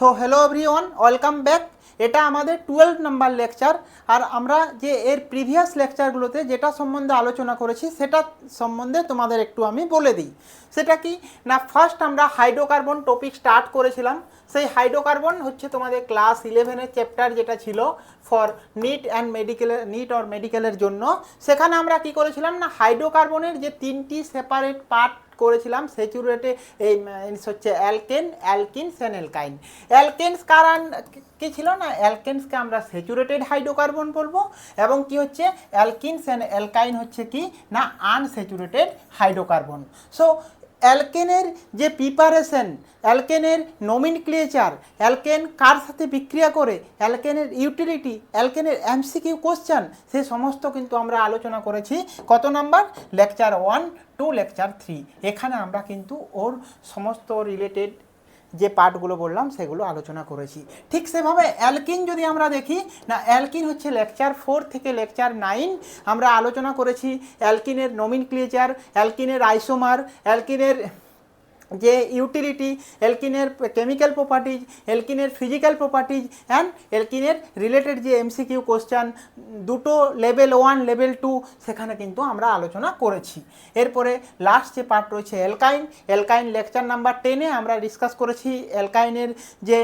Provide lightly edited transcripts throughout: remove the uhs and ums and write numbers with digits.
So hello everyone, welcome back. এটা আমাদের 12 number lecture. আর আমরা যে এর প্রিভিয়াস লেকচারগুলোতে যেটা সম্বন্ধে আলোচনা করেছি সেটা সম্বন্ধে তোমাদের একটু আমি বলে দিই। সেটা কি না, ফার্স্ট আমরা হাইড্রোকার্বন টপিক স্টার্ট করেছিলাম। সেই হাইড্রোকার্বন হচ্ছে তোমাদের ক্লাস 11-এর চ্যাপ্টার যেটা ছিল ফর নিট অ্যান্ড মেডিকেলের, নিট অর মেডিকেলের জন্য। সেখানে আমরা কি করেছিলাম না, হাইড্রোকার্বনের যে তিনটি সেপারেট পার্ট করেছিলাম স্যাচুরেটেড, এই হচ্ছে অ্যালকেন, অ্যালকিনস অ্যান্ড অ্যালকাইন। অ্যালকেন্স কারণ কি ছিল না, অ্যালকেন্সকে আমরা স্যাচুরেটেড হাইড্রোকার্বন বলবো, এবং কি হচ্ছে অ্যালকিনস অ্যান্ড অ্যালকাইন হচ্ছে কি না আনস্যাচুরেটেড হাইড্রোকার্বন। সো অ্যালকেনের যে প্রিপারেশন, অ্যালকেনের নমিনক্লেচার, অ্যালকেন কার সাথে বিক্রিয়া করে, অ্যালকেনের ইউটিলিটি, অ্যালকেনের এমসিকিউ কোশ্চেন, সে সমস্ত কিন্তু আমরা আলোচনা করেছি কত নাম্বার, লেকচার 1 টু লেকচার 3। এখানে আমরা কিন্তু ওর সমস্ত রিলেটেড যে পার্টগুলো বললাম সেগুলো আলোচনা করেছি। ঠিক সেভাবে অ্যালকিন যদি আমরা দেখি না, অ্যালকিন হচ্ছে লেকচার 4 থেকে লেকচার 9 আমরা আলোচনা করেছি অ্যালকিনের নমিনক্লেচার, অ্যালকিনের আইসোমার, অ্যালকিনের যে ইউটিলিটি, অ্যালকিনের কেমিক্যাল প্রপার্টিজ, অ্যালকিনের ফিজিক্যাল প্রপার্টিজ অ্যান্ড অ্যালকিনের রিলেটেড যে এমসিকিউ কোশ্চেন, দুটো লেভেল 1 লেভেল 2 সেখানে কিন্তু আমরা আলোচনা করেছি। এরপরে লাস্ট যে পার্ট রয়েছে অ্যালকাইন, অ্যালকাইন লেকচার নাম্বার 10-এ আমরা ডিসকাস করেছি অ্যালকাইনের যে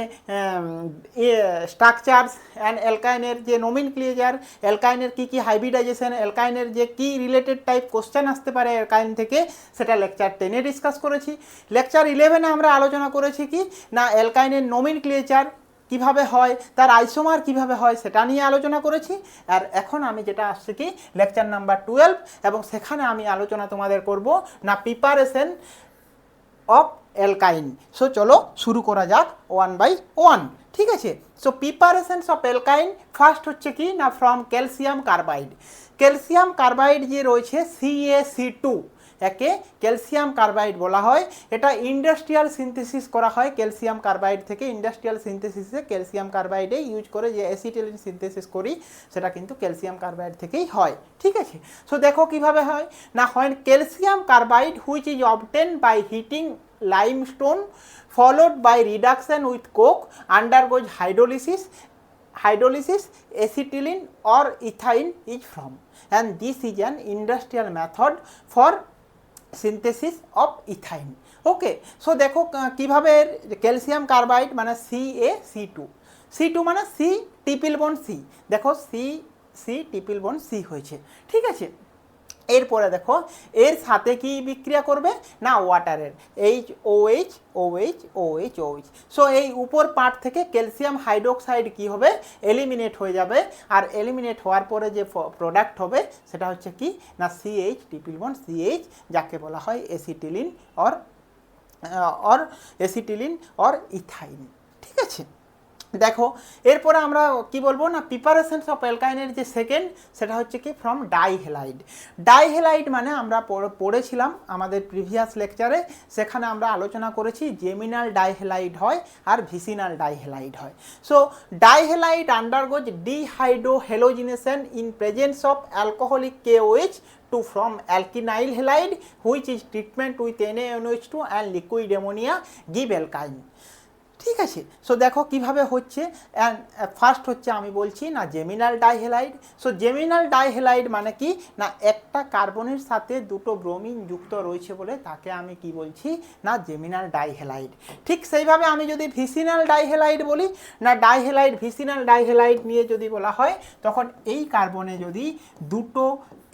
স্ট্রাকচারস অ্যান্ড অ্যালকাইনের যে নমিনক্লেচার, অ্যালকাইনের কী কী হাইব্রিডাইজেশন, অ্যালকাইনের যে কী রিলেটেড টাইপ কোশ্চেন আসতে পারে অ্যালকাইন থেকে, সেটা লেকচার 10-এ ডিসকাস করেছি। লেকচার 11-এ আমরা আলোচনা করেছি কি না, অ্যালকাইনের নমিনক্লেচার কীভাবে হয়, তার আইসোমার কীভাবে হয় সেটা নিয়ে আলোচনা করেছি। আর এখন আমি যেটা আসছে কি লেকচার নাম্বার 12, এবং সেখানে আমি আলোচনা তোমাদের করব না প্রিপারেশন অফ অ্যালকাইন। সো চলো শুরু করা যাক 1 বাই 1, ঠিক আছে। সো প্রিপারেশনস অফ অ্যালকাইন ফার্স্ট হচ্ছে কি না from calcium carbide. Calcium carbide যে রয়েছে CaC2, একে ক্যালসিয়াম কার্বাইড বলা হয়। এটা ইন্ডাস্ট্রিয়াল সিনথেসিস করা হয় ক্যালসিয়াম কার্বাইড থেকে। ইন্ডাস্ট্রিয়াল সিনথেসিসে ক্যালসিয়াম কার্বাইডে ইউজ করে যে অ্যাসিটিলিন সিনথেসিস করি সেটা কিন্তু ক্যালসিয়াম কার্বাইড থেকেই হয়, ঠিক আছে। সো দেখো কিভাবে হয় না, হয় calcium carbide which is obtain by heating limestone followed by reduction with coke undergoes hydrolysis acetylene or ethylene is formed, and this is an industrial method for synthesis of ethylene. Okay, so দেখো কিভাবে calcium carbide মানে CaC2 মানে C triple bond C, দেখো C triple bond C হয়েছে, ঠিক আছে। এরপরে দেখো এর সাথে কি বিক্রিয়া করবে না ওয়াটারের OH। সো এই উপর পার্ট থেকে ক্যালসিয়াম হাইড্রোক্সাইড কি হবে, এলিমিনেট হয়ে যাবে। আর এলিমিনেট হওয়ার পরে যে প্রোডাক্ট হবে সেটা হচ্ছে কি না CH ট্রিপল বন্ড CH, যাকে বলা হয় অ্যাসিটিলিন অর ইথাইন, ঠিক আছে। দেখো এরপরে আমরা কি বলবো না প্রিপারেশনস অফ অ্যালকাইনের যে সেকেন্ড, সেটা হচ্ছে কি ফ্রম ডাইহ্যালাইড। ডাইহ্যালাইড মানে আমরা পড়েছিলাম আমাদের প্রিভিয়াস লেকচারে, সেখানে আমরা আলোচনা করেছি জেমিনাল ডাইহ্যালাইড হয় আর ভিসিনাল ডাইহ্যালাইড হয়। So dihalide undergoes dehydrohalogenation in presence of alcoholic KOH to from alkynyl halide which is treatment with NaNOH2 and liquid ammonia give alkyne, ঠিক আছে। সো দেখো কিভাবে হচ্ছে, অ্যান্ড ফার্স্ট হচ্ছে আমি বলছি না জেমিনাল ডাইহ্যালাইড। সো জেমিনাল ডাইহ্যালাইড মানে কি না একটা কার্বনের সাথে দুটো ব্রোমিন যুক্ত রয়েছে বলে তাকে আমি কি বলছি না জেমিনাল ডাইহ্যালাইড। ঠিক সেইভাবে আমি যদি ভিসিনাল ডাইহ্যালাইড বলি না, ডাইহ্যালাইড ভিসিনাল ডাইহ্যালাইড নিয়ে যদি বলা হয় তখন এই কার্বনে যদি দুটো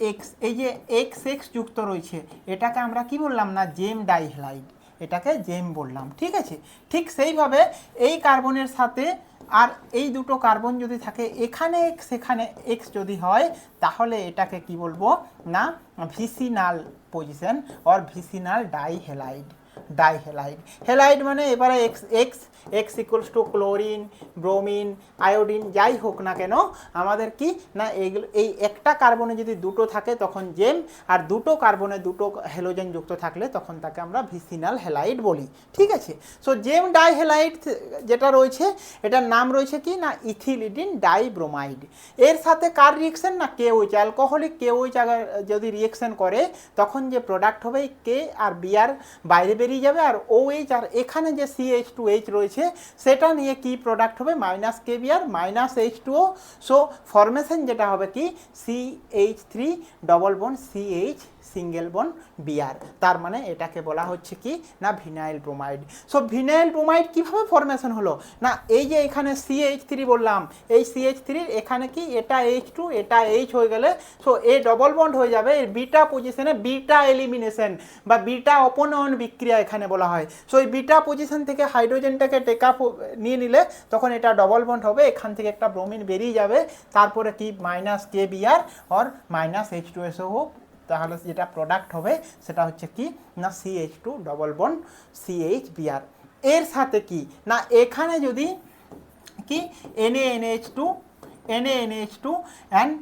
এক্স, এই যে XX যুক্ত রয়েছে এটাকে আমরা কি বললাম না জেম ডাইহ্যালাইড, এটাকে জেম বললাম, ঠিক আছে। ঠিক সেইভাবে এই কার্বনের সাথে আর এই দুটো কার্বন যদি থাকে এখানে এক্স এখানে এক্স যদি হয় তাহলে এটাকে কি বলবো না vicinal position or vicinal dihalide. Halide মানে এবারে X equals to chlorine, bromine, iodine যাই হোক না কেন আমাদের কি না এইগুলো, এই একটা কার্বনে যদি দুটো থাকে তখন জেম, আর দুটো কার্বনে দুটো হ্যালোজেন যুক্ত থাকলে তখন তাকে আমরা ভিসিনাল হ্যালাইড বলি, ঠিক আছে। সো জেম ডাইহ্যালাইড যেটা রয়েছে এটার নাম রয়েছে কি না ইথিলিডিন ডাইব্রোমাইড। এর সাথে কার রিয়েকশন না KOH, অ্যালকোহলিক KOH যদি রিয়েকশন করে তখন যে প্রোডাক্ট হবে K আর B আর বাইরে বেরিয়ে যাবে, আর OH আর এখানে যে CH2H রয়েছে রয়েছে সেটা নিয়ে কি প্রোডাক্ট হবে minus K BR minus H2O। So formation যেটা হবে কি CH3 double bond CH single bond BR, তার মানে এটাকে বলা হচ্ছে কি না vinyl bromide. So vinyl bromide কীভাবে ফরমেশন হলো না এই যে এখানে CH3 বললাম, এই CH3 এখানে কি এটা H2 এটা H হয়ে গেলে সো এ ডবল বন্ড হয়ে যাবে এর বিটা পজিশনে, বিটা এলিমিনেশন বা বিটা অপনয়ন বিক্রিয়া এখানে বলা হয়। সো এই বিটা পজিশন থেকে হাইড্রোজেনটাকে টেক আপ নিয়ে নিলে তখন এটা ডবল বন্ড হবে, এখান থেকে একটা ব্রোমিন বেরিয়ে যাবে, তারপরে কি মাইনাস কে বিআর আর মাইনাস H2SO হোক, তাহলে যেটা প্রোডাক্ট হবে সেটা হচ্ছে কি না CH2 double bond CH BR. এর সাথে কি না এখানে যদি কি NaNH2 and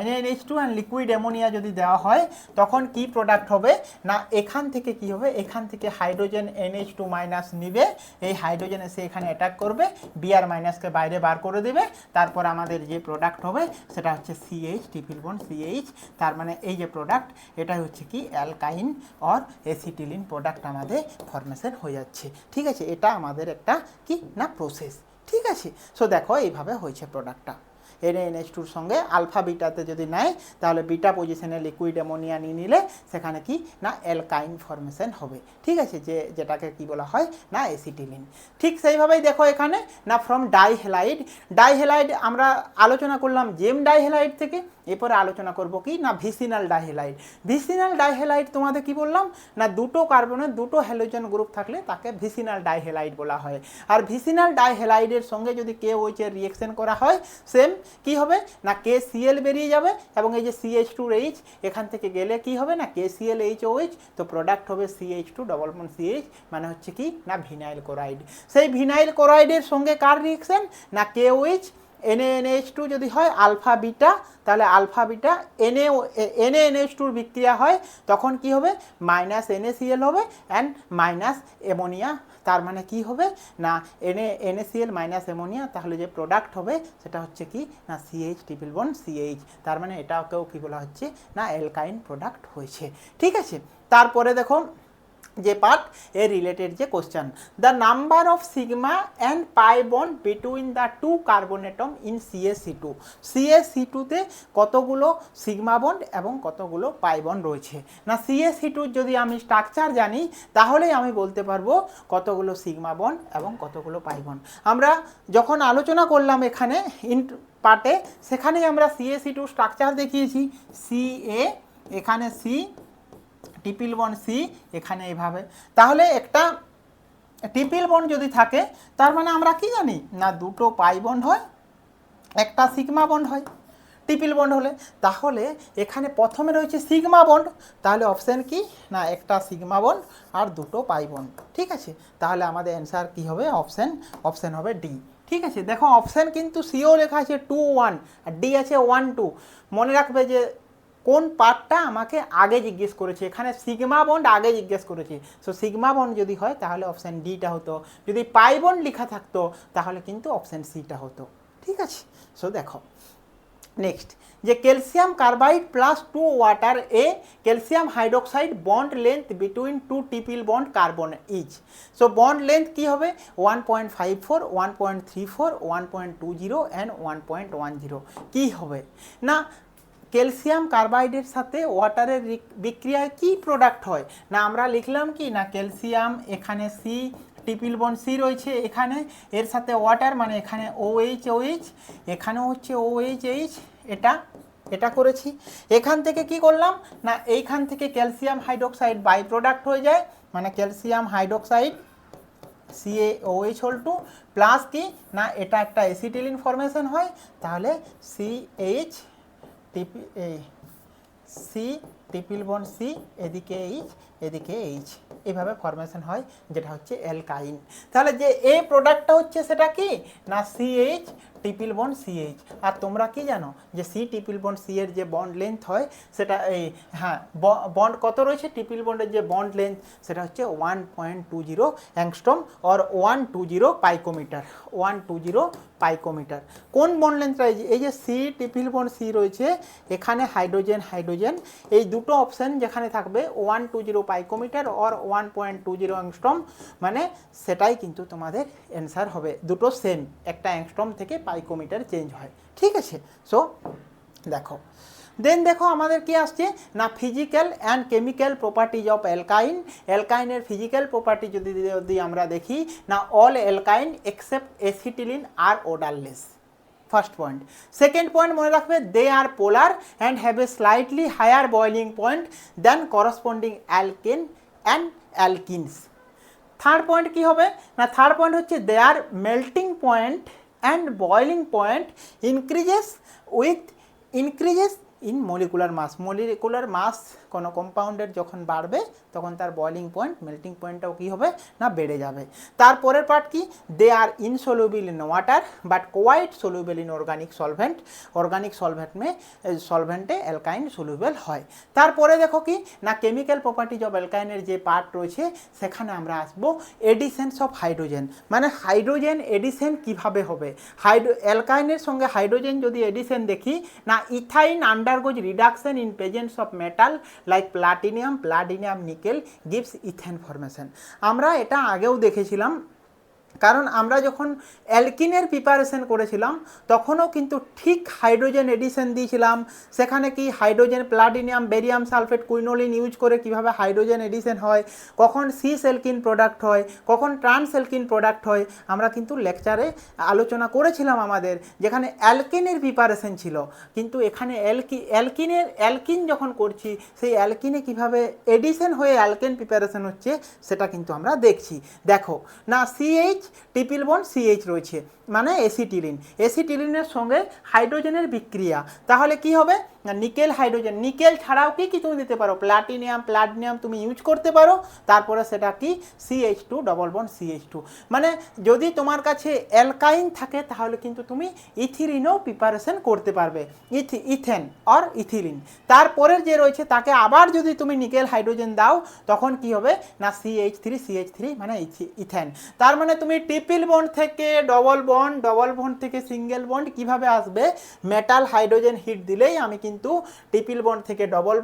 NaNH2 and liquid ammonia যদি দেওয়া হয় তখন কি প্রোডাক্ট হবে না এখান থেকে কি হবে এখান থেকে হাইড্রোজেন NH2 মাইনাস নিবে, এই হাইড্রোজেন এসে এখানে অ্যাটাক করবে, বিআর মাইনাসকে বাইরে বার করে দেবে, তারপর আমাদের যে প্রোডাক্ট হবে সেটা হচ্ছে CH ট্রিপল বন্ড CH। তার মানে এই যে প্রোডাক্ট এটা হচ্ছে কি অ্যালকাইন অর এসিটিলিন প্রোডাক্ট আমাদের ফরমেশন হয়ে যাচ্ছে। ঠিক আছে, এটা আমাদের একটা কি না প্রসেস। ঠিক আছে, সো দেখো এইভাবে হয়েছে প্রোডাক্টটা। NaNH2 সঙ্গে আলফা বিটাতে যদি নেয় তাহলে বিটা পজিশনে লিকুইড অ্যামোনিয়া নিয়ে নিলে সেখানে কি না অ্যালকাইন ফরমেশন হবে। ঠিক আছে, যেটাকে কি বলা হয় না এসিটিলিন। ঠিক সেইভাবেই দেখো এখানে না ফ্রম ডাইহ্যালাইড, ডাইহ্যালাইড আমরা আলোচনা করলাম জেম ডাইহ্যালাইড থেকে, এরপরে আলোচনা করব কি না ভিসিনাল ডাইহ্যালাইড। ভিসিনাল ডাইহ্যালাইড তোমাদের কি বললাম না দুটো কার্বনের দুটো হ্যালোজেন গ্রুপ থাকলে তাকে ভিসিনাল ডাইহ্যালাইড বলা হয়। আর ভিসিনাল ডাইহ্যালাইডের সঙ্গে যদি KOH এর রিঅ্যাকশন করা হয় সেম কি হবে না KCl বেরিয়ে যাবে এবং এই যে CH2H এখান থেকে গেলে কি হবে না KClHOH, তো প্রোডাক্ট হবে CH2 ডবল বন্ড CH, মানে হচ্ছে কি না ভিনাইল ক্লোরাইড। সেই ভিনাইল ক্লোরাইডের সঙ্গে কার রিঅ্যাকশন না KOH NaNH2 যদি হয় আলফা বিটা, তাহলে আলফা বিটা NaNH2 বিক্রিয়া হয় তখন কি হবে মাইনাস NaCl হবে অ্যান্ড মাইনাস অ্যামোনিয়া, তার মানে কি হবে না NaCl মাইনাস অ্যামোনিয়া, তাহলে যে প্রোডাক্ট হবে সেটা হচ্ছে কি না CH ট্রিপল বন্ড CH, তার মানে এটাকেও কি বলা হচ্ছে না অ্যালকাইন প্রোডাক্ট হয়েছে। ঠিক আছে, তারপরে দেখো যে পার্ট এ রিলেটেড যে question, the number of sigma and pi bond between the two carbon atom in CH2। CH2তে কতগুলো সিগমা বন্ড এবং কতগুলো পাই বন্ড রয়েছে না CH2 যদি আমি স্ট্রাকচার জানি তাহলেই আমি বলতে পারবো কতগুলো সিগমা বন্ড এবং কতগুলো পাই বন্ড। আমরা যখন আলোচনা করলাম এখানে ইন পার্টে সেখানেই আমরা CH2 স্ট্রাকচার দেখিয়েছি, CA এখানে C ট্রিপল বন্ড C এখানে এইভাবে, তাহলে একটা ট্রিপল বন্ড যদি থাকে তার মানে আমরা কি জানি না দুটো পাই বন্ড হয় একটা সিগমা বন্ড হয়। ট্রিপল বন্ড হলে তাহলে এখানে প্রথমে রয়েছে সিগমা বন্ড, তাহলে অপশান কি না একটা সিগমা বন্ড আর দুটো পাই বন্ড। ঠিক আছে, তাহলে আমাদের অ্যান্সার কি হবে অপশান হবে ডি। ঠিক আছে, দেখো অপশান কিন্তু সিও লেখা আছে 2 1 আর ডি আছে 1 2। মনে রাখবে যে কোন পার্টটা আমাকে আগে জিজ্ঞেস করেছে, এখানে সিগমা বন্ড আগে জিজ্ঞেস করেছে, সো সিগমা বন্ড যদি হয় তাহলে অপশান ডিটা হতো, যদি পাই বন্ড লেখা থাকতো তাহলে কিন্তু অপশান সিটা হতো। ঠিক আছে, সো দেখো নেক্সট যে ক্যালসিয়াম কার্বাইড প্লাস 2 ওয়াটার এ calcium hydroxide bond length between 2 triple bond carbon each. So bond length কি হবে 1.54 1.34 1.20 অ্যান্ড 1.10 কি হবে না ক্যালসিয়াম কার্বাইডের সাথে ওয়াটারের বিক্রিয়ায় কি প্রোডাক্ট হয় না আমরা লিখলাম কি না ক্যালসিয়াম এখানে সি ট্রিপল বন্ড সি রয়েছে এখানে, এর সাথে ওয়াটার মানে এখানে OH এখানেও হচ্ছে OH এটা করেছি। এখান থেকে কি করলাম না এইখান থেকে ক্যালসিয়াম হাইড্রোক্সাইড বাই প্রোডাক্ট হয়ে যায়, মানে ক্যালসিয়াম হাইড্রোক্সাইড CaOH2 প্লাস কি না এটা একটা এসিটিলিন ফরমেশন হয়, তাহলে CH C triple bond C এদিকে এদিকে এইচ, এইভাবে ফরমেশন হয় যেটা হচ্ছে অ্যালকাইন। তাহলে যে এই প্রোডাক্টটা হচ্ছে সেটা কি না CH ট্রিপল বন্ড CH। আর তোমরা কি জানো যে C ট্রিপল বন্ড C এর যে বন্ড লেন্থ হয় সেটা এই হ্যাঁ বন্ড কত রয়েছে ট্রিপল বন্ডের যে বন্ড লেন্থ সেটা হচ্ছে 1.20 অ্যাংস্ট্রম অর 120 পাইকোমিটার 120 পাইকোমিটার। কোন বন্ড লেন্থটা এই যে C ট্রিপল বন্ড C রয়েছে এখানে হাইড্রোজেন এই দুটো অপশান যেখানে থাকবে 120 পাইকোমিটার অর 1.20 অ্যাংস্ট্রম, মানে সেটাই কিন্তু তোমাদের অ্যান্সার হবে। দুটো সেম, একটা অ্যাংস্ট্রম থেকে পাইকোমিটার চেঞ্জ হয়, ঠিক আছে। সো দেখো দেন দেখো আমাদের কি আসছে না physical and chemical properties of alkyne. অ্যালকাইনের ফিজিক্যাল প্রপার্টি যদি আমরা দেখি না, all alkyne except acetylene are odourless, first point. Second point মনে রাখবে, they are polar and have a slightly higher boiling point than corresponding alkane and alkenes. Third point কি হবে না, থার্ড পয়েন্ট হচ্ছে they are melting point and boiling point increases with increases in molecular mass. Molecular mass কোনো কম্পাউন্ডের যখন বাড়বে তখন তার বয়লিং পয়েন্ট, মেল্টিং পয়েন্টটাও কী হবে না বেড়ে যাবে। তারপরের পার্ট কি, they are insoluble in water but quite soluble in organic solvent. Organic সলভেন্টে অ্যালকাইন soluble হয়। তারপরে দেখো কি না কেমিক্যাল প্রপার্টিজ অফ অ্যালকাইনের যে পার্ট রয়েছে সেখানে আমরা আসবো এডিশনস অফ হাইড্রোজেন, মানে হাইড্রোজেন এডিশন কিভাবে হবে। অ্যালকাইনের সঙ্গে হাইড্রোজেন যদি এডিশন দেখি না, ethyne undergoes reduction in presence of metal like platinum nickel gives ethane formation. আমরা এটা আগেও দেখেছিলাম, কারণ আমরা যখন অ্যালকিনের প্রিপারেশন করেছিলাম তখনও কিন্তু ঠিক হাইড্রোজেন এডিশন দিয়েছিলাম। সেখানে কি hydrogen platinum barium sulphate quinoline use করে কিভাবে হাইড্রোজেন এডিশন হয়, কখন সিস অ্যালকিন প্রোডাক্ট হয়, কখন ট্রান্স অ্যালকিন প্রোডাক্ট হয়, আমরা কিন্তু লেকচারে আলোচনা করেছিলাম আমাদের, যেখানে অ্যালকিনের প্রিপারেশন ছিল। কিন্তু এখানে অ্যালকিন যখন করছি সেই অ্যালকিনে কিভাবে এডিশন হয়ে অ্যালকেন প্রিপারেশন হচ্ছে সেটা কিন্তু আমরা দেখছি। দেখো না CH ট্রিপল বন্ড CH রয়েছে, মানে অ্যাসিটিলিনের সঙ্গে হাইড্রোজেনের বিক্রিয়া, তাহলে কি হবে না নিকেল হাইড্রোজেন। নিকেল ছাড়াও কি তুমি দিতে পারো, প্লাটিনিয়াম তুমি ইউজ করতে পারো। তারপরে সেটা কি CH2 ডবল বন্ড CH2, মানে যদি তোমার কাছে অ্যালকাইন থাকে তাহলে কিন্তু তুমি ইথিলিনও প্রিপারেশন করতে পারবে, ইথেন অর ইথিলিন। তারপরের যে রয়েছে তাকে আবার যদি তুমি নিকেল হাইড্রোজেন দাও তখন কি হবে না CH3 মানে ইথেন। তার মানে তুমি ট্রিপল বন্ড থেকে ডবল বন্ড থেকে সিঙ্গেল বন্ড কিভাবে আসবে, মেটাল হাইড্রোজেন হিট দিলেই আমি কিন্তু ট্রিপল বন্ড থেকে ডবল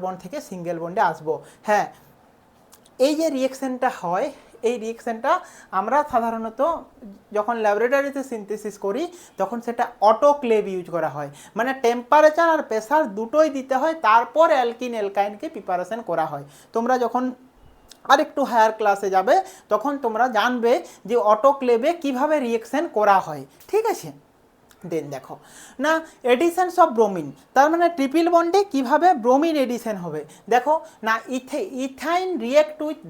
বন্ড থেকে সিঙ্গেল বন্ডে আসবো। হ্যাঁ, এই যে রিয়েকশনটা হয়, এই রিয়েকশনটা আমরা সাধারণত যখন ল্যাবরেটরিতে সিনথেসিস করি তখন সেটা অটোক্লেভ ইউজ করা হয়, মানে টেম্পারেচার আর প্রেসার দুটোই দিতে হয়, তারপর অ্যালকাইনকে প্রিপারেশন করা হয়। তোমরা যখন আরেকটু হায়ার ক্লাসে যাবে তখন তোমরা জানবে যে অটোক্লেভে কিভাবে রিয়েকশন করা হয়, ঠিক আছে। দেন দেখো না এডিশনস অফ ব্রোমিন, তার মানে ট্রিপল বন্ডে কিভাবে ব্রোমিন এডিশন হবে। দেখো না ethyne react with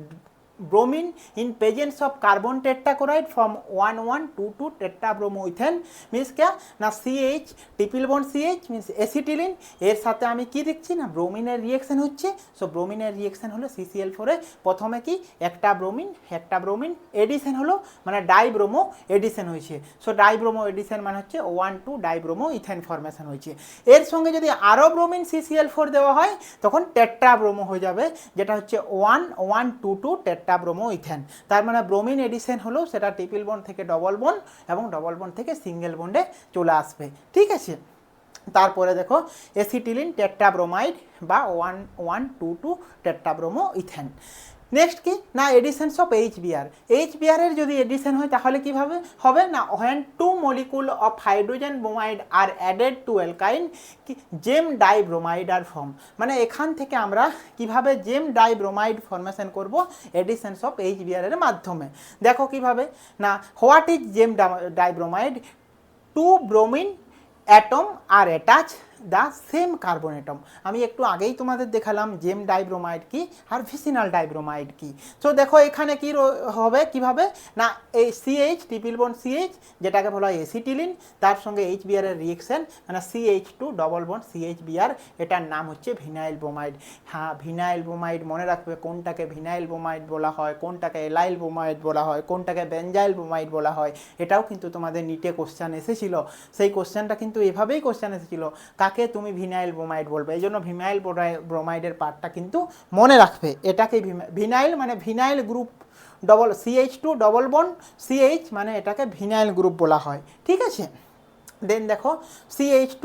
bromine in presence of carbon tetrachloride from 1122 tetrabromoethane means क्या ना CH triple bond CH means acetylene এর সাথে আমি কি দেখছি না ব্রোমিনের রিঅ্যাকশন হচ্ছে। সো ব্রোমিনের রিঅ্যাকশন হলো CCl4 এ প্রথমে কি একটা ব্রোমিন এডিশন হলো মানে ডাইব্রোমো এডিশন হয়েছে। সো ডাইব্রোমো এডিশন মানে হচ্ছে 1,2 ডাইব্রোমো ইথেন ফরমেশন হয়েছে। এর সঙ্গে যদি আরও ব্রোমিন CCl4 দেওয়া হয় তখন টেট্রাব্রোমো হয়ে যাবে, যেটা হচ্ছে 1,122 টেট্রাব্রোমো ইথেন। তার মানে ব্রোমিন এডিশন হলো সেটা ট্রিপল বন্ড থেকে ডবল বন্ড এবং ডবল বন্ড থেকে সিঙ্গেল বন্ডে চলে আসবে, ঠিক আছে। তারপরে দেখো অ্যাসিটিলিন টেট্রাব্রোমাইড বা 1,122 টেট্রাব্রোমো ইথেন। নেক্সট কি না এডিশনস অফ HBr এর যদি এডিশন হয় তাহলে কীভাবে হবে না when 2 molecule of hydrogen bromide are added to alkyne gem dibromide are form. মানে এখান থেকে আমরা কিভাবে জেম ডাইব্রোমাইড ফরমেশন করব এডিশনস অফ HBr এর মাধ্যমে। দেখো কিভাবে না what is gem dibromide, 2 bromine atom are attach the same carbon atom. আমি একটু আগেই তোমাদের দেখালাম জেম ডাইব্রোমাইড কি আর ভিসিনাল ডাইব্রোমাইড কি। তো দেখো এখানে কি হবে কিভাবে না এই CH ট্রিপল বন্ড CH যেটাকে বলা হয় অ্যাসিটিলিন, তার সঙ্গে HBr এর রিঅ্যাকশন মানে CH2 ডবল বন্ড CHBr, এটার নাম হচ্ছে ভিনাইল ব্রোমাইড। হ্যাঁ ভিনাইল ব্রোমাইড মনে রাখবে কোনটাকে ভিনাইল ব্রোমাইড বলা হয়, কোনটাকে এলাইল ব্রোমাইড বলা হয়, কোনটাকে বেনজাইল ব্রোমাইড বলা হয়। এটাও কিন্তু তোমাদের নিটে কোশ্চেন এসেছিল, সেই কোশ্চেনটা কিন্তু এভাবেই কোশ্চেন এসেছিল কাকে তুমি ভিনাইল ব্রোমাইড বলবে। এই জন্য ভিনাইল ব্রোমাইডের পার্টটা কিন্তু মনে রাখবে। এটাকে ভিনাইল মানে vinyl group double CH2 double bond CH মানে এটাকে ভিনাইল গ্রুপ বলা হয়, ঠিক আছে। দেন দেখো CH2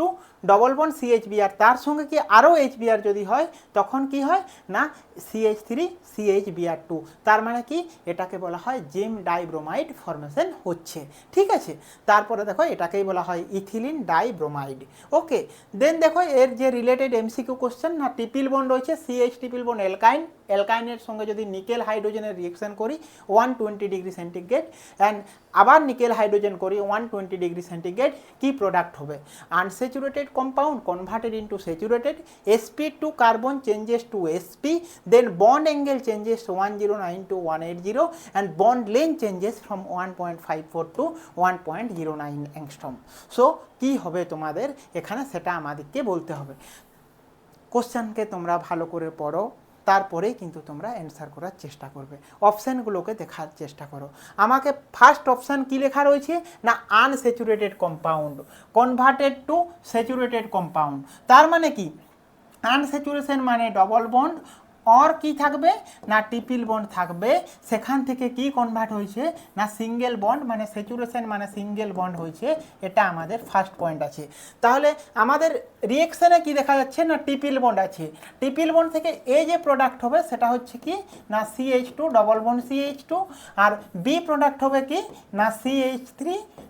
ডবল বন্ড CHBr, তার সঙ্গে কি আরও HBr যদি হয় তখন কি হয় না CH3 CHBr2, তার মানে কি এটাকে বলা হয় জিম ডাইব্রোমাইড ফর্মেশন হচ্ছে। ঠিক আছে, তারপরে দেখো এটাকেই বলা হয় ইথিলিন ডাইব্রোমাইড। ওকে, দেন দেখো এর যে রিলেটেড MCQ কোশ্চেন না, ট্রিপল বন্ড রয়েছে CH ট্রিপল বন্ড অ্যালকাইন, অ্যালকাইনের সঙ্গে যদি নিকেল হাইড্রোজেনের রিয়েকশন করি 120 ডিগ্রি সেন্টিগ্রেড অ্যান্ড আবার নিকেল হাইড্রোজেন করি 120 ডিগ্রি সেন্টিগ্রেড, কি প্রোডাক্ট হবে? Unsaturated compound converted into saturated, sp2 carbon changes to sp, then bond angle changes 109 to 180 and bond length changes from 1.54 to 1.09 angstrom. So কী হবে তোমাদের এখানে সেটা আমাদেরকে বলতে হবে। কোশ্চেনকে তোমরা ভালো করে পড়ো, তারপরেই কিন্তু তোমরা অ্যান্সার করার চেষ্টা করবে। অপশানগুলোকে দেখার চেষ্টা করো। আমাকে ফার্স্ট অপশান কি লেখা রয়েছে না unsaturated compound converted to saturated compound, তার মানে কি আনস্যাচুরেশন মানে ডবল বন্ড और কি থাকবে না ট্রিপল বন্ড থাকবে, সেখান থেকে কি কনভার্ট হয়েছে না সিঙ্গেল বন্ড মানে স্যাচুরেশন মানে সিঙ্গেল বন্ড হয়েছে, এটা আমাদের ফার্স্ট পয়েন্ট আছে। তাহলে আমাদের রিয়েকশনে কি দেখা যাচ্ছে না ট্রিপল বন্ড আছে, ট্রিপল বন্ড থেকে এই যে প্রোডাক্ট হবে সেটা হচ্ছে কি না CH2 ডবল বন্ড CH2, আর বি প্রোডাক্ট হবে কি না CH3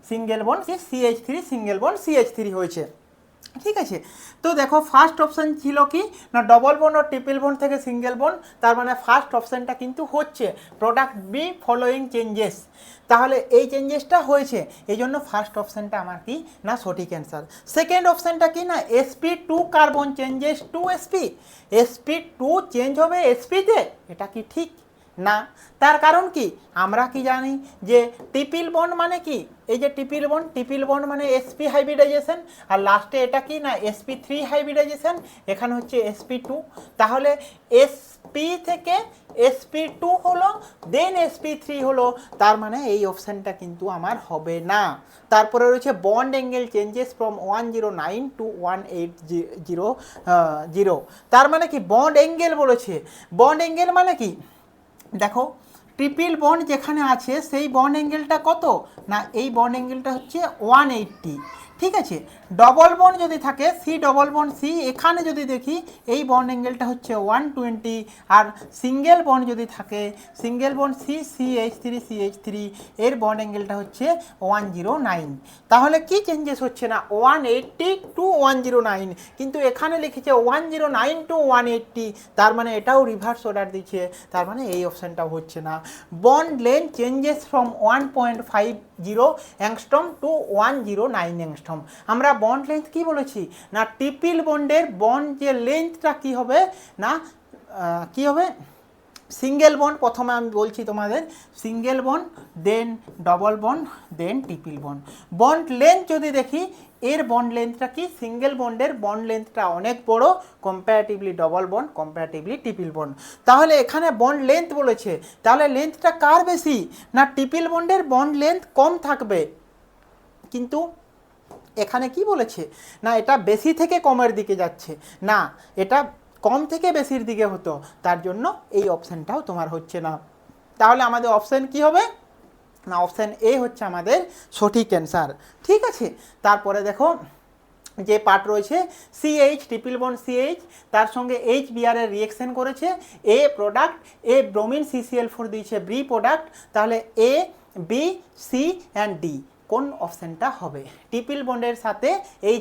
single bond CH3 single bond CH3 হয়েছে। ঠিক আছে, তো দেখো ফার্স্ট অপশান ছিল কি না ডবল বন্ড ও ট্রিপল বন্ড থেকে সিঙ্গেল বন্ড, তার মানে ফার্স্ট অপশানটা কিন্তু হচ্ছে প্রোডাক্ট বি ফলোয়িং চেঞ্জেস, তাহলে এই চেঞ্জেসটা হয়েছে, এই জন্য ফার্স্ট অপশানটা আমার কি না সঠিক অ্যান্সার। সেকেন্ড অপশানটা কি না sp2 carbon changes two sp2 change হবে sp-তে, এটা কি ঠিক না? তার কারণ কি আমরা কি জানি যে ট্রিপল বন্ড মানে কি, এই যে ট্রিপল বন্ড মানে sp হাইব্রিডাইজেশন, আর লাস্টে এটা কি না sp3 হাইব্রিডাইজেশন, এখানে হচ্ছে sp2, তাহলে sp থেকে sp2 হলো দেন sp3 হলো, তার মানে এই অপশানটা কিন্তু আমার হবে না। তারপরে রয়েছে bond angle changes from 109 to 180, তার মানে কি বন্ড অ্যাঙ্গেল বলেছে, বন্ড অ্যাঙ্গেল মানে কি দেখো ট্রিপল বন্ড যেখানে আছে সেই বন্ড অ্যাঙ্গেলটা কত না এই বন্ড অ্যাঙ্গেলটা হচ্ছে 180। ঠিক আছে, ডবল বন্ড যদি থাকে সি ডবল বন্ড সি, এখানে যদি দেখি এই বন্ড অ্যাঙ্গেলটা হচ্ছে 120, আর সিঙ্গেল বন্ড যদি থাকে সিঙ্গেল বন্ড সি CH3 এর বন্ড অ্যাঙ্গেলটা হচ্ছে 109, তাহলে কি চেঞ্জেস হচ্ছে না 180 to 109, কিন্তু এখানে লিখেছে 109 to 180, তার মানে এটাও রিভার্স অর্ডার দিচ্ছে, তার মানে এই অপশানটাও হচ্ছে না। Bond length changes from 1.50 angstrom to 109 angstrom, আমরা বন্ড লেন্থ কি বলেছি না ট্রিপল বন্ডের বন্ড যে লেন্থটা কি হবে না কি হবে সিঙ্গেল বন্ড, প্রথমে আমি বলছি তোমাদের সিঙ্গেল বন্ড দেন ডবল বন্ড দেন ট্রিপল বন্ড, বন্ড লেন্থ যদি দেখি এর বন্ড লেন্থটা কি সিঙ্গেল বন্ডের বন্ড লেন্থটা অনেক বড় comparatively double bond comparatively triple bond, তাহলে এখানে বন্ড লেন্থ বলেছে, তাহলে লেন্থটা কার বেশি না ট্রিপল বন্ডের বন্ড লেন্থ কম থাকবে, কিন্তু এখানে কি বলেছে না এটা বেশি থেকে কমের দিকে যাচ্ছে না, এটা কম থেকে বেশির দিকে হতো, তার জন্য এই অপশানটাও তোমার হচ্ছে না। তাহলে আমাদের অপশান কি হবে না অপশান এ হচ্ছে আমাদের সঠিক অ্যান্সার। ঠিক আছে, তারপরে দেখো যে পার্ট রয়েছে CH ট্রিপল বন্ড CH তার সঙ্গে HBr এর রিয়েকশন করেছে, এ প্রোডাক্ট এ ব্রোমিন CCl4 দিয়েছে বি প্রোডাক্ট, তাহলে A B C and D কোন অপশানটা হবে ট্রিপল বন্ডের সাথে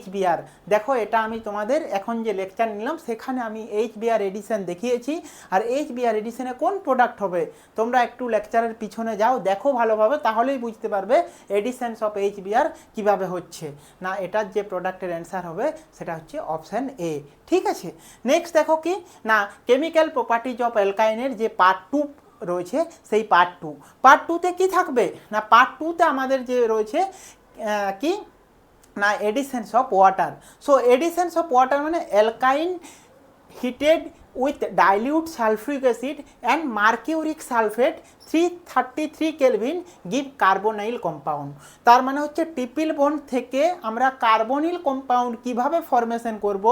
HBr। দেখো এটা আমি তোমাদের এখন যে লেকচার নিলাম সেখানে আমি HBr এডিশন দেখিয়েছি, আর HBr এডিশনে কোন প্রোডাক্ট হবে তোমরা একটু লেকচারের পিছনে যাও দেখো ভালোভাবে, তাহলেই বুঝতে পারবে এডিশনস অফ HBr কিভাবে হচ্ছে না, এটার যে প্রোডাক্টের অ্যান্সার হবে সেটা হচ্ছে অপশান এ। ঠিক আছে, নেক্সট দেখো কি না কেমিক্যাল প্রপার্টিজ অফ অ্যালকাইনের যে পার্ট 2 রয়েছে সেই পার্ট 2তে কি থাকবে না পার্ট 2তে আমাদের যে রয়েছে কি না additions of water. So additions of water মানে alkyne heated with dilute sulphuric acid and mercuric sulphate 333 kelvin give carbonyl compound, তার মানে হচ্ছে ট্রিপল বন্ড থেকে আমরা কার্বনিল কম্পাউন্ড কিভাবে ফরমেশন করব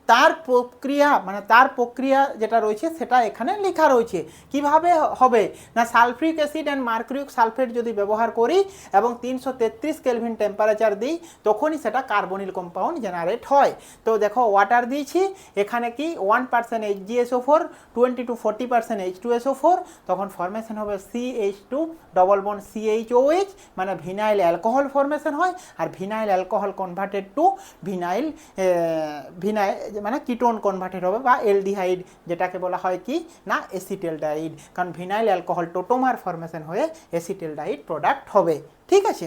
তার প্রক্রিয়া মানে তার প্রক্রিয়া যেটা রয়েছে সেটা এখানে লেখা রয়েছে। কিভাবে হবে না, সালফ্রিক অ্যাসিড অ্যান্ড মার্কুরিক সালফেট যদি ব্যবহার করি এবং 333 কেলভিন টেম্পারেচার দিই তখনই সেটা কার্বনিল কম্পাউন্ড জেনারেট হয়। তো দেখো ওয়াটার দিয়েছি, এখানে কি 1% HgSO4, 20 to 40% H2SO4, তখন ফরমেশন হবে CH2 ডবল বন্ড CHOH, মানে ভিনাইল অ্যালকোহল ফরমেশন হয়। আর vinyl alcohol converted to vinyl মানে কিটোন কনভার্টেড হবে, বা এলডিহাইড যেটাকে বলা হয় কি না এসিটেলডাইড, কারণ ভিনাইল অ্যালকোহল টোটোমার ফরমেশন হয়ে এসিটেলডাইড প্রোডাক্ট হবে। ঠিক আছে,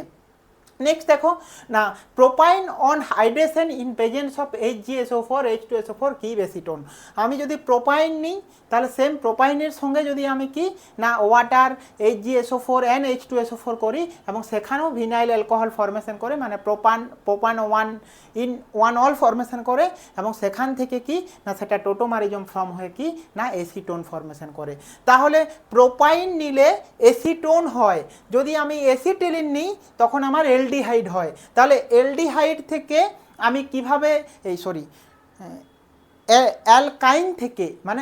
নেক্সট দেখো না, propyne on hydration in presence of HgSO4 H2SO4 কি এসিটোন। আমি যদি প্রোপাইন নিই তাহলে সেম প্রোপাইনের সঙ্গে যদি আমি কি না ওয়াটার HgSO4 অ্যান্ড H2SO4 করি এবং সেখানেও ভিনাইল অ্যালকোহল ফরমেশন করে, মানে প্রোপান 1 ফরমেশন করে এবং সেখান থেকে কি না সেটা টোটোমারিজম ফর্ম হয়ে কি না এসিটোন ফরমেশন করে। তাহলে প্রোপাইন নিলে এসিটোন হয়, যদি আমি এসিটিলিন নিই তখন আমার এলডিহাইড হয়। তাহলে এলডিহাইড থেকে আমি কিভাবে অ্যালকাইন থেকে মানে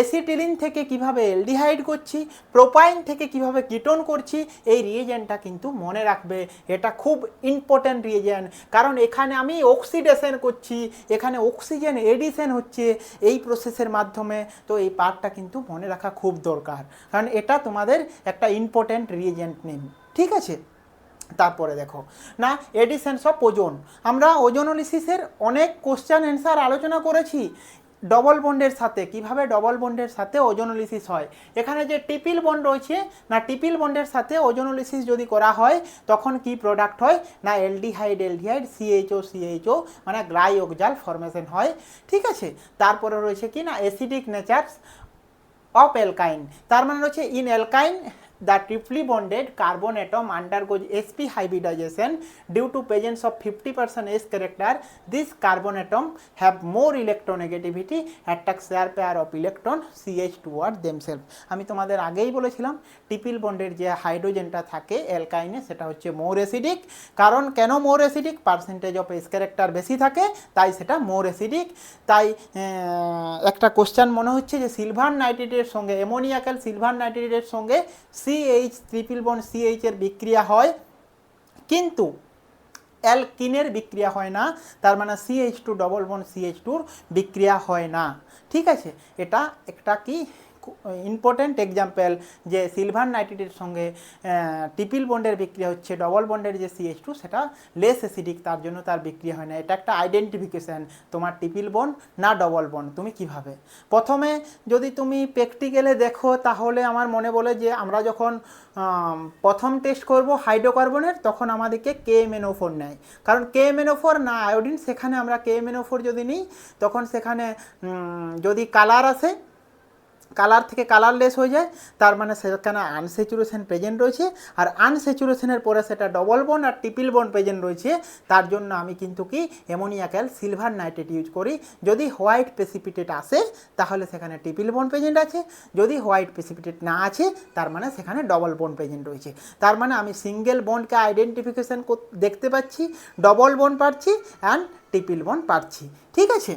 এসিটিলিন থেকে কিভাবে এলডিহাইড করছি, প্রোপাইন থেকে কিভাবে কিটোন করছি, এই রিয়েজেন্টটা কিন্তু মনে রাখবে। এটা খুব ইম্পর্ট্যান্ট রিয়েজেন্ট, কারণ এখানে আমি অক্সিডেশন করছি, এখানে অক্সিজেন এডিশন হচ্ছে এই প্রসেসের মাধ্যমে। তো এই পার্টটা কিন্তু মনে রাখা খুব দরকার, কারণ এটা তোমাদের একটা ইম্পর্ট্যান্ট রিয়েজেন্ট নেম। ঠিক আছে, তারপরে দেখো না এডিশনস অফ ওজোন। আমরা ওজোনোলিসিসের অনেক কোশ্চেন অ্যান্সার আলোচনা করেছি ডবল বন্ডের সাথে, কিভাবে ডবল বন্ডের সাথে ওজোনোলিসিস হয়। এখানে যে ট্রিপল বন্ড রয়েছে না, ট্রিপল বন্ডের সাথে ওজোনোলিসিস যদি করা হয় তখন কি প্রোডাক্ট হয় না এলডিহাইড CHO মানে গ্লাইওক্সাল ফরমেশন হয়। ঠিক আছে, তারপরে রয়েছে কি না অ্যাসিডিক নেচারস অফ অ্যালকাইন, তার মানে রয়েছে in অ্যালকাইন the triply bonded carbon atom undergoes sp hybridization due to presence of 50% s character. This carbon atom have more electronegativity, attracts their pair of electron CH toward themselves. আমি তোমাদের আগেই বলেছিলাম triple বন্ডের যে হাইড্রোজেনটা থাকে অ্যালকাইনে সেটা হচ্ছে মোর অ্যাসিডিক। কারণ কেন more acidic, percentage of S character বেশি থাকে তাই সেটা মোর অ্যাসিডিক। তাই একটা কোশ্চেন মনে হচ্ছে যে সিলভার নাইট্রেটের সঙ্গে অ্যামোনিয়াকাল সিলভার নাইট্রেটের সঙ্গে CH ট্রিপল বন্ড CH এর বিক্রিয়া হয় কিন্তু অ্যালকিনের বিক্রিয়া হয় না, তার মানে CH2 ডবল বন্ড CH2 বিক্রিয়া হয় না। ঠিক আছে, এটা একটা কি ইম্পর্ট্যান্ট এক্সাম্পল যে সিলভার নাইট্রেটের সঙ্গে ট্রিপল বন্ডের বিক্রিয়া হচ্ছে, ডবল বন্ডের যে CH2 সেটা লেস অ্যাসিডিক, তার জন্য তার বিক্রিয়া হয় না। এটা একটা আইডেন্টিফিকেশান তোমার ট্রিপল বন্ড না ডবল বন্ড তুমি কিভাবে। প্রথমে যদি তুমি প্র্যাকটিক্যালে দেখো তাহলে আমার মনে বলে যে আমরা যখন প্রথম টেস্ট করব হাইড্রোকার্বনের তখন আমাদেরকে KMnO4 নেয়, কারণ KMnO4 না আয়োডিন, সেখানে আমরা KMnO4 যদি নিই তখন সেখানে যদি কালার আসে কালার থেকে কালারলেস হয়ে যায়, তার মানে সেখানে আনস্যাচুরেশন প্রেজেন্ট রয়েছে, আর আনস্যাচুরেশনের পরে সেটা ডবল বন্ড আর ট্রিপল বন্ড প্রেজেন্ট রয়েছে। তার জন্য আমি কিন্তু কি অ্যামোনিয়াকাল সিলভার নাইট্রেট ইউজ করি। যদি হোয়াইট প্রেসিপিটেট আসে তাহলে সেখানে ট্রিপল বন্ড প্রেজেন্ট আছে, যদি হোয়াইট প্রেসিপিটেট না আছে তার মানে সেখানে ডবল বন্ড প্রেজেন্ট রয়েছে। তার মানে আমি সিঙ্গেল বন্ডকে আইডেন্টিফিকেশান দেখতে পাচ্ছি, ডবল বন্ড পাচ্ছি অ্যান্ড ট্রিপল বন্ড পাচ্ছি। ঠিক আছে,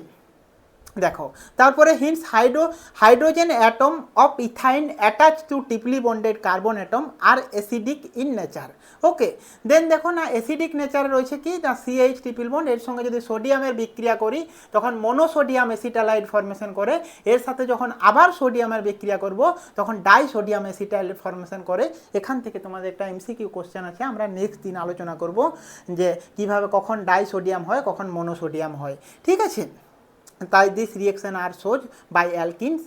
দেখো তারপরে hence hydrogen atom of ethyne attach to triply bonded carbon atom are acidic in nature. Okay, then দেখো না অ্যাসিডিক নেচার রয়েছে কি না CH ট্রিপল বন্ড, এর সঙ্গে যদি সোডিয়ামের বিক্রিয়া করি তখন মনোসোডিয়াম অ্যাসিটালাইড ফরমেশন করে, এর সাথে যখন আবার সোডিয়ামের বিক্রিয়া করব তখন ডাই সোডিয়াম অ্যাসিটালাইড ফরমেশন করে। এখান থেকে তোমাদের একটা MCQ কোশ্চেন আছে, আমরা নেক্সট দিন আলোচনা করব যে কিভাবে কখন ডাই সোডিয়াম হয় কখন মনোসোডিয়াম হয়। ঠিক আছে, তাই this reaction are shows by alkenes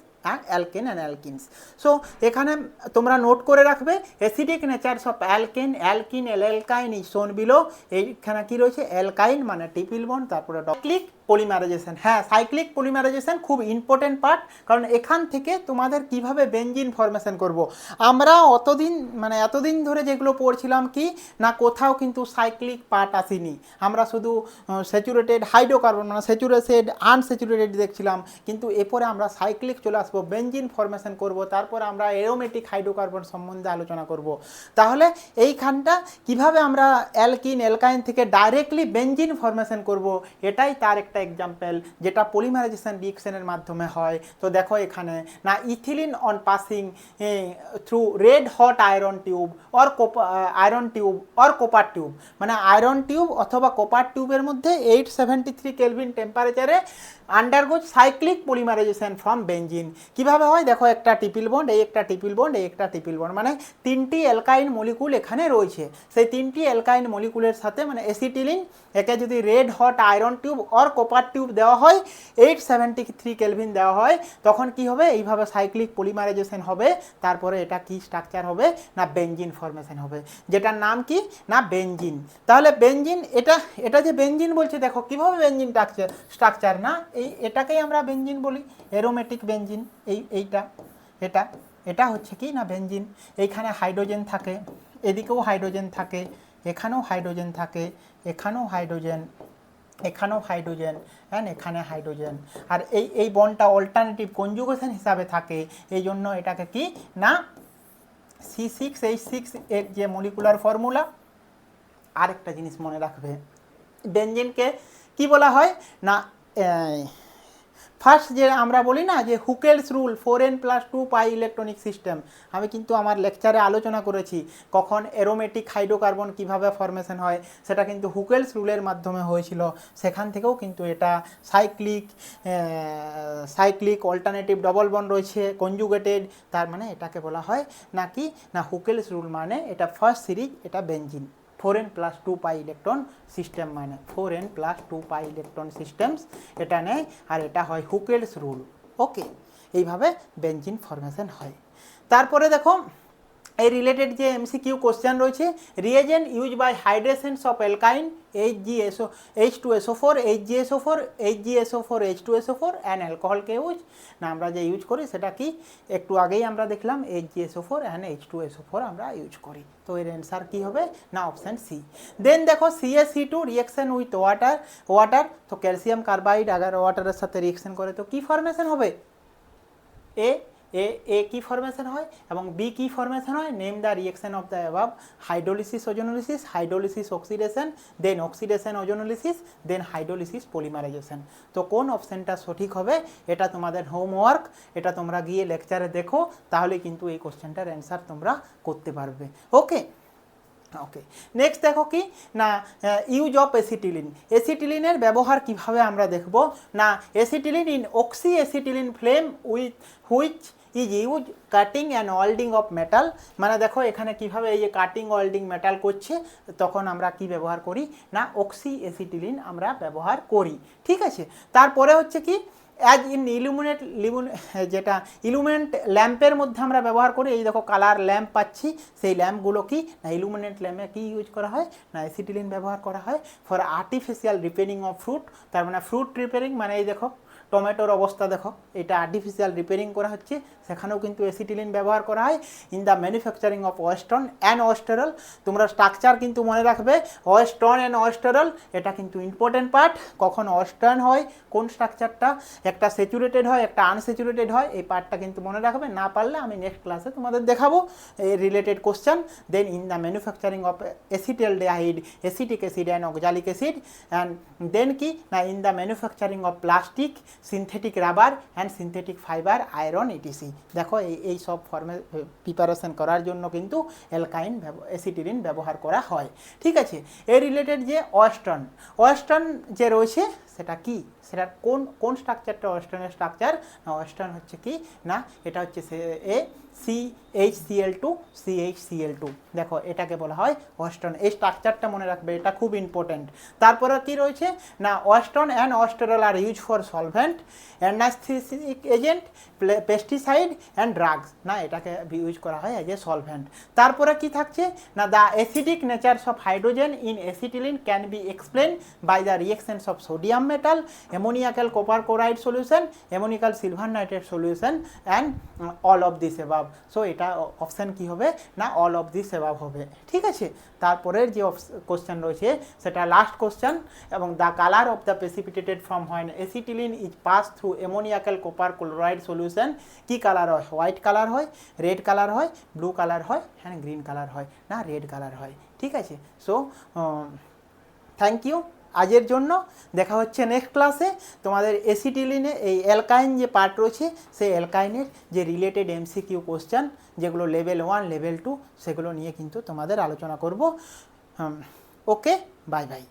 alkane and alkenes. So এখানে তোমরা নোট করে রাখবে acidic natures of alkane, alkene, alkyne is shown below. এইখানে কী রয়েছে অ্যালকাইন মানে ট্রিপল বন্ড, তারপরে সাইক্লিক পলিমারাইজেশন। হ্যাঁ, সাইক্লিক পলিমারাইজেশন খুব ইম্পর্টেন্ট পার্ট, কারণ এখান থেকে তোমাদের কিভাবে বেঞ্জিন ফরমেশন করব। আমরা এতদিন ধরে যেগুলো পড়ছিলাম কি না কোথাও কিন্তু সাইক্লিক পার্ট আসেনি, আমরা শুধু স্যাচুরেটেড হাইড্রোকার্বন মানে স্যাচুরেটেড আনস্যাচুরেটেড দেখছিলাম, কিন্তু এরপরে আমরা সাইক্লিক চলে আসবো, বেঞ্জিন ফরমেশন করব, তারপর আমরা অ্যারোমেটিক হাইড্রোকার্বন সম্বন্ধে আলোচনা করব। তাহলে এইখানটা কিভাবে আমরা অ্যালকিন অ্যালকাইন থেকে ডাইরেক্টলি বেঞ্জিন ফরমেশন করব, এটাই তার একটা একটা এক্সাম্পল যেটা পলিমারাইজেশন রিঅ্যাকশনের মাধ্যমে হয়। তো দেখো এখানে না ethylene on passing through red hot iron tube or copper tube, মানে আয়রন টিউব অথবা কপার টিউবের মধ্যে 873 কেলভিন টেম্পারেচারে undergoes cyclic polymerization from benzene. কিভাবে হয় দেখো, একটা ট্রিপল বন্ড, এই একটা ট্রিপল বন্ড, এই একটা ট্রিপল বন্ড, মানে তিনটি অ্যালকাইন মলিকুল এখানে রয়েছে। সেই তিনটি অ্যালকাইন মলিকুলের সাথে মানে অ্যাসিটিলিন, একে যদি red hot iron tube or copper tube দেওয়া হয়, 873 কেলভিন দেওয়া হয়, তখন কি হবে, এইভাবে সাইক্লিক পলিমারাইজেশন হবে। তারপরে এটা কি স্ট্রাকচার হবে না বেঞ্জিন ফরমেশন হবে, যেটার নাম কি না বেঞ্জিন। তাহলে বেঞ্জিন, এটা যে বেঞ্জিন বলছে, দেখো কিভাবে বেঞ্জিন স্ট্রাকচার না এটাকেই আমরা বেঞ্জিন বলি, অ্যারোমেটিক বেঞ্জিন। এটা হচ্ছে কি না বেঞ্জিন। এইখানে হাইড্রোজেন থাকে, এদিকেও হাইড্রোজেন থাকে, এখানেও হাইড্রোজেন থাকে, এখানেও হাইড্রোজেন, এখানেও হাইড্রোজেন অ্যান্ড এখানে হাইড্রোজেন। আর এই বন্ডটা অল্টারনেটিভ কনজুগেশন হিসাবে থাকে, এই জন্য এটাকে কি না C6H6 এর যে মলিকুলার ফর্মুলা। আরেকটা জিনিস মনে রাখবে, বেঞ্জিনকে কি বলা হয় না, ফার্স্ট যে আমরা বলি না যে হুকেলস রুল 4n+2 পাই ইলেকট্রনিক সিস্টেম, আমি কিন্তু আমার লেকচারে আলোচনা করেছি কখন অ্যারোমেটিক হাইড্রোকার্বন কিভাবে ফরমেশন হয়, সেটা কিন্তু হুকেলস রুলের মাধ্যমে হয়েছিল। সেখান থেকেও কিন্তু এটা সাইক্লিক অল্টারনেটিভ ডবল বন্ড রয়েছে কনজুগেটেড, তার মানে এটাকে বলা হয় নাকি না হুকেলস রুল, মানে এটা ফার্স্ট সিরিজ, এটা benzene 4n+2 pi electron system, মানে 4n+2 পাই ইলেকট্রন সিস্টেমস এটা নেয়, আর এটা হয় হুকেলস রুল। ওকে, এইভাবে বেঞ্জিন ফরমেশন হয়। তারপরে দেখো এই রিলেটেড যে এমসিকিউ কোশ্চেন রয়েছে, reagent use by hydrations of alkyne H2SO4, HgSO4, H2SO4 and অ্যালকোহলকে ইউজ না আমরা যে ইউজ করি সেটা কি একটু আগেই আমরা দেখলাম, HgSO4 অ্যান্ড H2SO4 আমরা ইউজ করি। তো এর অ্যান্সার কী হবে না অপশান সি। দেন দেখো CaC2 রিয়েকশন উইথ ওয়াটার, তো ক্যালসিয়াম কার্বাইড আগার ওয়াটারের সাথে রিয়েকশন করে তো কী ফরমেশন হবে, এ কি ফরমেশন হয় এবং বি কি ফরমেশন হয়, name the reaction of the above, hydrolysis ozonolysis, hydrolysis oxidation, then oxidation ozonolysis, then hydrolysis polymerization. তো কোন অপশানটা সঠিক হবে, এটা তোমাদের হোমওয়ার্ক, এটা তোমরা গিয়ে লেকচারে দেখো, তাহলে কিন্তু এই কোশ্চেনটার অ্যান্সার তোমরা করতে পারবে। ওকে, নেক্সট দেখো কি না ইউজ অফ অ্যাসিটিলিনের ব্যবহার কিভাবে আমরা দেখব না, acetylene in oxy acetylene flame which is use cutting and welding of metal, মানে দেখো এখানে কিভাবে এই যে কাটিং ওয়েল্ডিং মেটাল করছে, তখন আমরা কি ব্যবহার করি না অক্সি অ্যাসিটিলিন আমরা ব্যবহার করি। ঠিক আছে, তারপরে হচ্ছে কি অ্যাজ ইন যেটা ইলুমিনেন্ট ল্যাম্পের মধ্যে আমরা ব্যবহার করি, এই দেখো কালার ল্যাম্প পাচ্ছি, সেই ল্যাম্পগুলো কি না ইলুমিনেন্ট ল্যাম্পে কি ইউজ করা হয় না অ্যাসিটিলিন ব্যবহার করা হয় for artificial repairing of fruit, তার মানে ফ্রুট রিপেয়ারিং, মানে এই দেখো টমেটোর অবস্থা দেখো, এটা আর্টিফিশিয়াল রিপেয়ারিং করা হচ্ছে, সেখানেও কিন্তু অ্যাসিটিলিন ব্যবহার করা হয়। In the manufacturing of westron and westrosol, তোমরা স্ট্রাকচার কিন্তু মনে রাখবে, ওয়েস্টার্ন অ্যান্ড ওয়েস্টেরল এটা কিন্তু ইম্পর্টেন্ট পার্ট। কখন ওয়েস্টার্ন হয় কোন স্ট্রাকচারটা, একটা স্যাচুরেটেড হয় একটা আনস্যাচুরেটেড হয়, এই পার্টটা কিন্তু মনে রাখবে, না পারলে আমি নেক্সট ক্লাসে তোমাদের দেখাবো এই related question. Then in the manufacturing of acetaldehyde, acetic acid and oxalic acid, and then কি না in the manufacturing of plastic, synthetic rubber and synthetic fibre, iron ETC. দেখো এই সব ফর্মে প্রিপারেশন করার জন্য কিন্তু অ্যালকাইন অ্যাসিটিলিন ব্যবহার করা হয়। ঠিক আছে, এই রিলেটেড যে ওয়েস্টার্ন যে রয়েছে সেটা কি, সেটার কোন স্ট্রাকচারটা ওয়েস্টার্নের স্ট্রাকচার না ওয়েস্টার্ন হচ্ছে কি না এটা হচ্ছে CHCl2, দেখো এটাকে বলা হয় ওয়েস্টার্ন, এই স্ট্রাকচারটা মনে রাখবে, এটা খুব ইম্পর্টেন্ট। তারপরে কি রয়েছে না westron and westrosol are use for solvent, anaesthetic agent, pesticide and drugs, না এটাকে ইউজ করা হয় অ্যাজ এ সলভেন্ট। তারপরে কি থাকছে না the acidic natures of hydrogen in acetylene can be explain by the reactions of sodium metal, ammoniacal copper chloride solution, ammoniacal silver nitrate solution and all of this above. So এটা option কি হবে না all of this above হবে। ঠিক আছে, তারপরের যে question রয়েছে সেটা লাস্ট কোশ্চেন, এবং the colour of the precipitated from when acetylene is pass through ammoniacal copper chloride solution, কি কালার হয়, হোয়াইট কালার হয়, রেড কালার হয়, ব্লু কালার হয় অ্যান্ড গ্রিন কালার হয়, না রেড কালার হয়। ঠিক আছে, সো থ্যাংক ইউ। আজের জন্য দেখা হচ্ছে নেক্সট ক্লাসে। তোমাদের এসিটিলিনে এই অ্যালকাইন যে পার্ট রয়েছে সেই অ্যালকাইনের যে রিলেটেড এমসিকিউ কোশ্চেন যেগুলো লেভেল 1 লেভেল 2 সেগুলো নিয়ে কিন্তু তোমাদের আলোচনা করব। ওকে, বাই বাই।